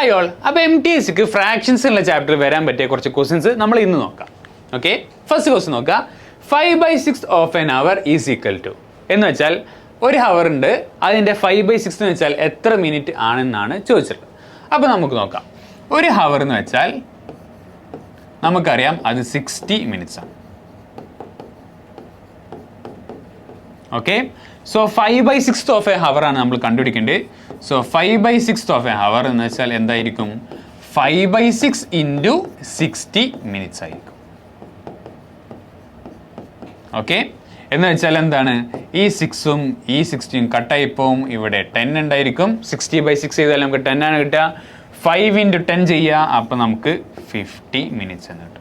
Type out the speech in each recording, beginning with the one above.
Hi all. അപ്പോൾ MTSക്ക് fractions ഉള്ള chapter വരാൻ പറ്റിയ കുറച്ച് ക്വസ്റ്റ്യൻസ് നമ്മൾ ഇന്ന് നോക്കാം. ഓക്കെ, ഫസ്റ്റ് ക്വസ്റ്റ്യൻ നോക്കാം. 5/6 of an hour is equal to എന്ന് വെച്ചാൽ ഒരു ഹവർ ഉണ്ട്, അതിൻ്റെ 5/6 എന്ന് വെച്ചാൽ എത്ര മിനിറ്റ് ആണെന്നാണ് ചോദിച്ചിട്ടുള്ളത്. അപ്പോൾ നമുക്ക് നോക്കാം. ഒരു ഹവർ എന്ന് വെച്ചാൽ നമുക്കറിയാം അത് 60 മിനിറ്റ്സ് ആണ്. Okay, so 5/6 of a hour ആണ് നമ്മൾ കണ്ടുപിടിക്കേണ്ടത്. സോ 5/6 ഓഫ് എ ഹവർ എന്ന് വെച്ചാൽ എന്തായിരിക്കും? 5/6 ഇൻറ്റു 60 മിനിറ്റ്സ് ആയിരിക്കും. ഓക്കെ, എന്ന് വെച്ചാൽ എന്താണ്? ഈ 6ഉം ഈ 60ഉം കട്ടായി പോവും. ഇവിടെ 10 ഉണ്ടായിരിക്കും. 60/6 ചെയ്താൽ നമുക്ക് 10 ആണ് കിട്ടുക. 5 ഇൻറ്റു 10 ചെയ്യുക, അപ്പം നമുക്ക് 50 മിനിറ്റ്സ് എന്ന് കിട്ടും.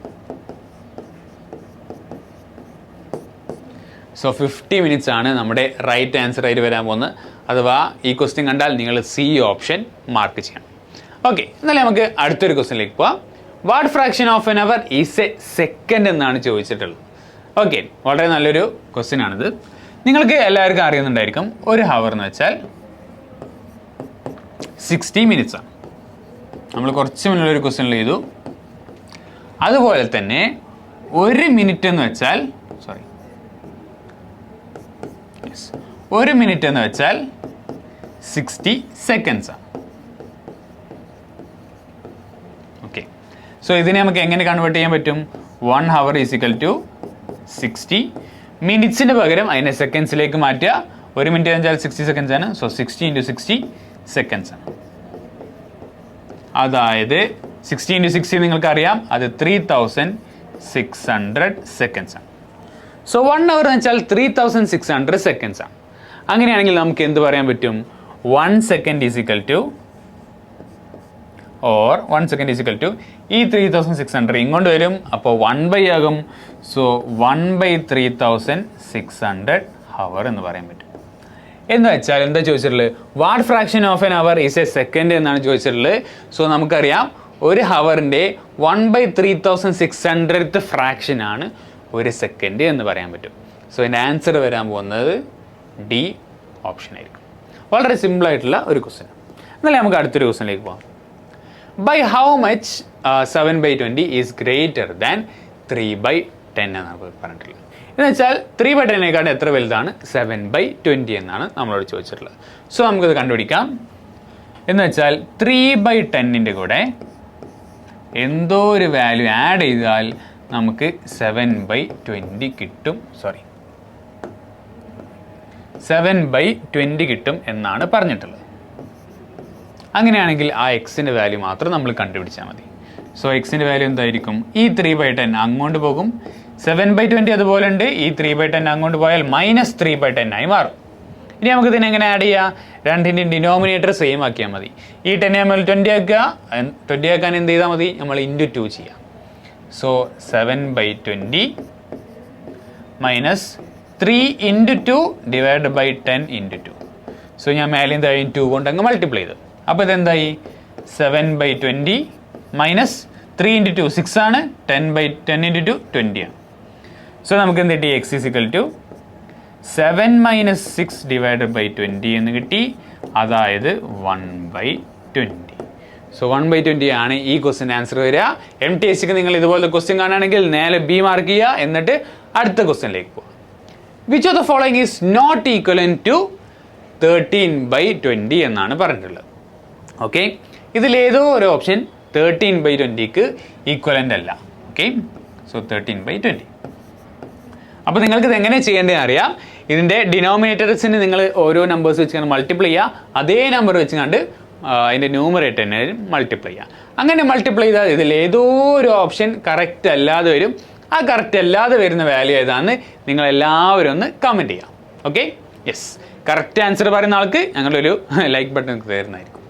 സോ 50 മിനിറ്റ്സ് ആണ് നമ്മുടെ റൈറ്റ് ആൻസർ ആയിട്ട് വരാൻ പോകുന്നത്. അഥവാ ഈ ക്വസ്റ്റ്യൻ കണ്ടാൽ നിങ്ങൾ C ഓപ്ഷൻ മാർക്ക് ചെയ്യണം. ഓക്കെ, എന്നാലും നമുക്ക് അടുത്തൊരു ക്വസ്റ്റ്യനിലേക്ക് പോവാം. What fraction of an hour is A second എന്നാണ് ചോദിച്ചിട്ടുള്ളത്. ഓക്കെ, വളരെ നല്ലൊരു ക്വസ്റ്റ്യൻ ആണിത്. നിങ്ങൾക്ക് എല്ലാവർക്കും അറിയുന്നുണ്ടായിരിക്കും ഒരു ഹവർ എന്ന് വെച്ചാൽ 60 മിനിറ്റ്സ് ആണ്. നമ്മൾ കുറച്ച് മുന്നിൽ ഒരു ക്വസ്റ്റ്യനിൽ ചെയ്തു. അതുപോലെ തന്നെ ഒരു മിനിറ്റ് എന്ന് വെച്ചാൽ ഒരു മിനിറ്റ് എന്ന് വെച്ചാൽ 60 സെക്കൻഡ്സ് ആണ്. ഓക്കെ, സോ ഇതിനെ നമുക്ക് എങ്ങനെ കൺവേർട്ട് ചെയ്യാൻ പറ്റും? 1 ഹവർ ഈസ് ഈക്വൽ ടു 60 മിനിറ്റ്സിന് പകരം അതിനെ സെക്കൻഡ്സിലേക്ക് മാറ്റുക. ഒരു മിനിറ്റ് എന്ന് വെച്ചാൽ 60 സെക്കൻഡ്സ് ആണ്. സോ 60 ഇൻറ്റു 60 സെക്കൻഡ്സ് ആണ്. അതായത് 60 ഇൻറ്റു 60 നിങ്ങൾക്കറിയാം, അത് 3600 സെക്കൻഡ്സ് ആണ്. സോ 1 അവർ എന്ന് വെച്ചാൽ 3600 സെക്കൻഡ്സ് ആണ്. അങ്ങനെയാണെങ്കിൽ നമുക്ക് എന്ത് പറയാൻ പറ്റും? 1 സെക്കൻഡ് ഈസ് ഈക്വൽ ടു ഈ 3600 ഇങ്ങോട്ട് വരും. അപ്പോൾ 1/, ആകും. സോ 1/3600 ഹവർ എന്ന് പറയാൻ പറ്റും. എന്ന് വെച്ചാൽ എന്താ ചോദിച്ചിട്ടുള്ളത്? What fraction of an hour is A second എന്നാണ് ചോദിച്ചിട്ടുള്ളത്. സോ നമുക്കറിയാം ഒരു ഹവറിൻ്റെ 1/3600th ഫ്രാക്ഷൻ ആണ് ഒരു സെക്കൻഡ് എന്ന് പറയാൻ പറ്റും. സോ ഇതിൻ്റെ ആൻസർ വരാൻ പോകുന്നത് D ഓപ്ഷൻ ആയിരിക്കും. വളരെ സിമ്പിൾ ആയിട്ടുള്ള ഒരു ക്വസ്റ്റ്യൻ. എന്നാലും നമുക്ക് അടുത്തൊരു ക്വസ്റ്റ്യനിലേക്ക് പോകാം. By how much 7/20 is greater than 3/10 എന്നാണ് പറഞ്ഞിട്ടുള്ളത്. എന്ന് വെച്ചാൽ 3/10 എത്ര വലുതാണ്? 7/20 എന്നാണ് നമ്മളോട് ചോദിച്ചിട്ടുള്ളത്. സോ നമുക്കത് കണ്ടുപിടിക്കാം. എന്ന് വെച്ചാൽ 3/10 കൂടെ എന്തോ ഒരു വാല്യൂ ആഡ് ചെയ്താൽ നമുക്ക് 7/20 കിട്ടും. 7/20 കിട്ടും എന്നാണ് പറഞ്ഞിട്ടുള്ളത്. അങ്ങനെയാണെങ്കിൽ ആ എക്സിൻ്റെ വാല്യൂ മാത്രം നമ്മൾ കണ്ടുപിടിച്ചാൽ മതി. സോ എക്സിൻ്റെ വാല്യൂ എന്തായിരിക്കും? ഈ 3/10 അങ്ങോട്ട് പോകും. 7/20 അതുപോലെ ഉണ്ട്. ഈ 3/10 അങ്ങോട്ട് പോയാൽ -3/10 ആയി മാറും. ഇനി നമുക്ക് ഇതിനെ എങ്ങനെ ആഡ് ചെയ്യുക? രണ്ടിൻ്റെയും ഡിനോമിനേറ്റർ സെയിം ആക്കിയാൽ മതി. ഈ 10 നമ്മൾ 20 ആക്കുക. 20 ആക്കാൻ എന്ത് ചെയ്താൽ മതി? നമ്മൾ ഇൻറ്റു 2 ചെയ്യാം. So 7/20 -3 × 2 divide by 10 × 2. സോ ഞാൻ മേലെ എന്തായാലും 2 കൊണ്ട് അങ്ങ് മൾട്ടിപ്ലൈ ചെയ്തു. അപ്പോൾ ഇതെന്തായി? 7/20 -3 × 2 6 ആണ്. 10 × 2 20 ആണ്. സോ നമുക്ക് എന്ത് കിട്ടി? X is equal to 7 - 6 divide by 20 എന്ന് കിട്ടി. അതായത് 1/20. സോ 1/20 ആണ് ഈ ക്വസ്റ്റ്യൻ ആൻസർ വരിക. MTSക്ക് നിങ്ങൾ ഇതുപോലത്തെ ക്വസ്റ്റ്യൻ കാണുകയാണെങ്കിൽ നേരെ B മാർക്ക് ചെയ്യുക. എന്നിട്ട് അടുത്ത ക്വസ്റ്റ്യനിലേക്ക് പോകുക. Which of the following is not equivalent to 13/20 എന്നാണ് പറഞ്ഞിട്ടുള്ളത്. ഓക്കെ, ഇതിലേതോ ഒരു ഓപ്ഷൻ 13/20ക്ക് ഈക്വലൻ്റ് അല്ല. Okay, so 13/20. അപ്പോൾ നിങ്ങൾക്ക് ഇത് എങ്ങനെ ചെയ്യേണ്ടതെന്ന് അറിയാം. ഇതിൻ്റെ ഡിനോമിനേറ്റേഴ്സിന് നിങ്ങൾ ഓരോ നമ്പേഴ്സ് വെച്ച് മൾട്ടിപ്ലൈ ചെയ്യുക. അതേ നമ്പർ വെച്ച് കണ്ട് അതിൻ്റെ ന്യൂമറേറ്ററിനെ മൾട്ടിപ്ലൈ ചെയ്യുക. അങ്ങനെ മൾട്ടിപ്ലൈ ചെയ്താൽ ഇതിൽ ഏതോ ഒരു ഓപ്ഷൻ കറക്റ്റ് അല്ലാതെ വരും. ആ കറക്റ്റ് അല്ലാതെ വരുന്ന വാല്യൂ ഏതാണെന്ന് നിങ്ങൾ എല്ലാവരും ഒന്ന് കമൻറ്റ് ചെയ്യാം. ഓക്കെ, യെസ്, കറക്റ്റ് ആൻസർ പറയുന്ന ആൾക്ക് ഞങ്ങളൊരു ലൈക്ക് ബട്ടൺ തരുന്നതായിരിക്കും.